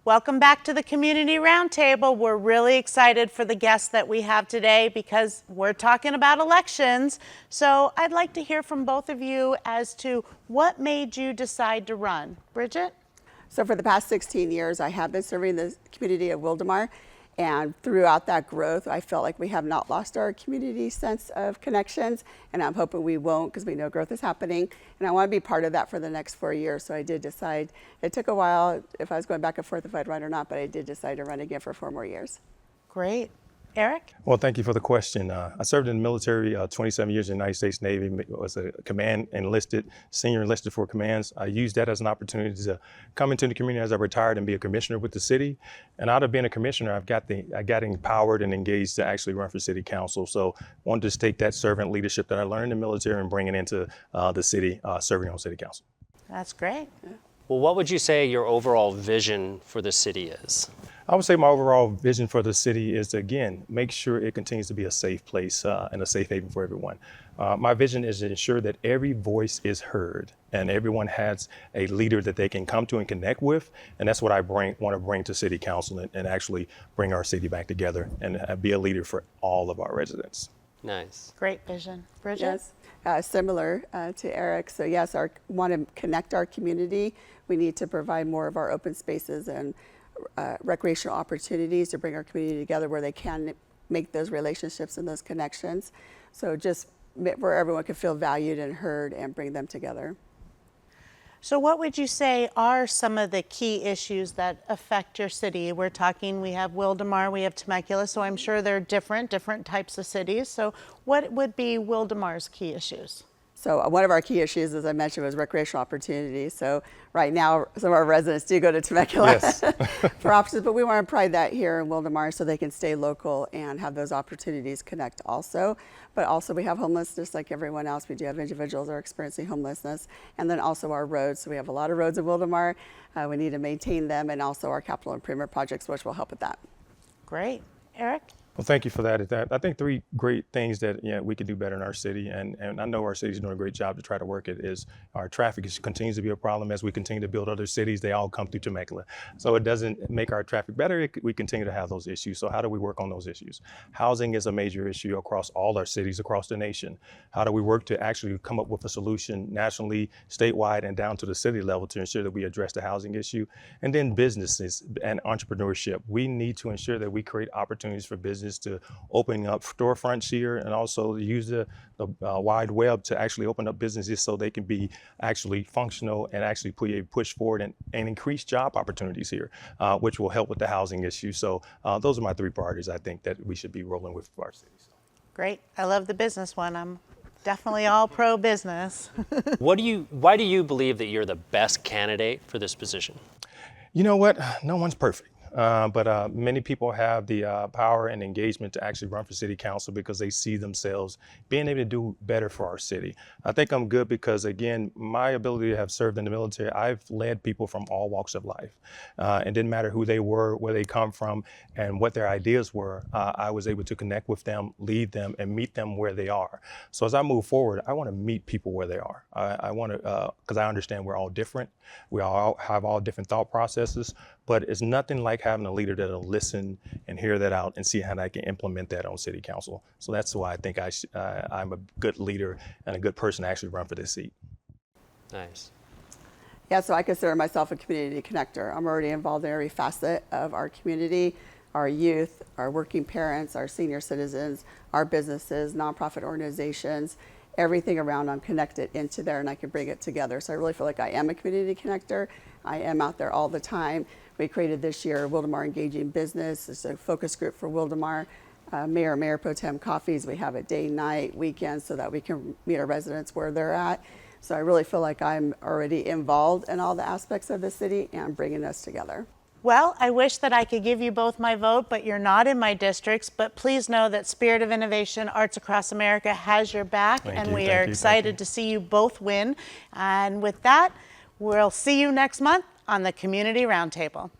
Welcome back to the Community Roundtable. We're really excited for the guests that we have today because we're talking about elections. So I'd like to hear from both of you as to what made you decide to run. Bridgette? So for the past 16 years, I have been serving the community of Wildomar. And throughout that growth, I felt like we have not lost our community sense of connections, and I'm hoping we won't because we know growth is happening. And I want to be part of that for the next 4 years. So I did decide, it took a while if I was going back and forth if I'd run or not, but I did decide to run again for 4 more years. Great. Eric? Well, thank you for the question. I served in the military 27 years in the United States Navy, was a command enlisted, senior enlisted for commands. I used that as an opportunity to come into the community as I retired and be a commissioner with the city. And out of being a commissioner, I got empowered and engaged to actually run for city council. So I wanted to take that servant leadership that I learned in the military and bring it into the city, serving on city council. That's great. Well, what would you say your overall vision for the city is? I would say my overall vision for the city is to, again, make sure it continues to be a safe place and a safe haven for everyone. My vision is to ensure that every voice is heard and everyone has a leader that they can come to and connect with. And that's what I want to bring to city council and actually bring our city back together and be a leader for all of our residents. Nice. Great vision. Bridgette? Yes, similar to Eric. So yes, want to connect our community. We need to provide more of our open spaces and recreational opportunities to bring our community together where they can make those relationships and those connections. So just where everyone can feel valued and heard and bring them together. So what would you say are some of the key issues that affect your city? We're talking, we have Wildomar, we have Temecula, so I'm sure they're different types of cities. So what would be Wildomar's key issues? So one of our key issues, as I mentioned, was recreational opportunities. So right now, some of our residents do go to Temecula Yes. for options, but we want to pride that here in Wildomar so they can stay local and have those opportunities connect also. But also we have homelessness like everyone else. We do have individuals that are experiencing homelessness. And then also our roads. So we have a lot of roads in Wildomar. We need to maintain them, and also our capital improvement projects, which will help with that. Great. Eric? Well, thank you for that. I think 3 great things that we could do better in our city, and I know our city's doing a great job to try to work it, is our traffic continues to be a problem as we continue to build other cities. They all come through Temecula. So it doesn't make our traffic better. We continue to have those issues. So how do we work on those issues? Housing is a major issue across all our cities across the nation. How do we work to actually come up with a solution nationally, statewide, and down to the city level to ensure that we address the housing issue? And then businesses and entrepreneurship. We need to ensure that we create opportunities for business to opening up storefronts here, and also use the wide web to actually open up businesses so they can be actually functional and actually push forward and increase job opportunities here, which will help with the housing issue. So those are my 3 priorities I think that we should be rolling with for our cities. Great. I love the business one. I'm definitely all pro business. Why do you believe that you're the best candidate for this position? You know what? No one's perfect. But many people have the power and engagement to actually run for city council because they see themselves being able to do better for our city. I think I'm good because, again, my ability to have served in the military, I've led people from all walks of life. It didn't matter who they were, where they come from, and what their ideas were. I was able to connect with them, lead them, and meet them where they are. So as I move forward, I want to meet people where they are. I want to, because I understand we're all different. We all have all different thought processes, but it's nothing like having a leader that'll listen and hear that out and see how I can implement that on city council. So that's why I think I'm a good leader and a good person to actually run for this seat. Nice. Yeah, so I consider myself a community connector. I'm already involved in every facet of our community, our youth, our working parents, our senior citizens, our businesses, nonprofit organizations, everything around. I'm connected into there, and I can bring it together. So I really feel like I am a community connector. I am out there all the time. We created this year Wildomar Engaging Business. It's a focus group for Wildomar. Mayor Pro Tem coffees. We have it day, night, weekends, so that we can meet our residents where they're at. So I really feel like I'm already involved in all the aspects of the city and bringing us together. Well, I wish that I could give you both my vote, but you're not in my districts. But please know that Spirit of Innovation, Arts Across America has your back, and we are excited to see you both win. And with that, we'll see you next month on the Community Roundtable.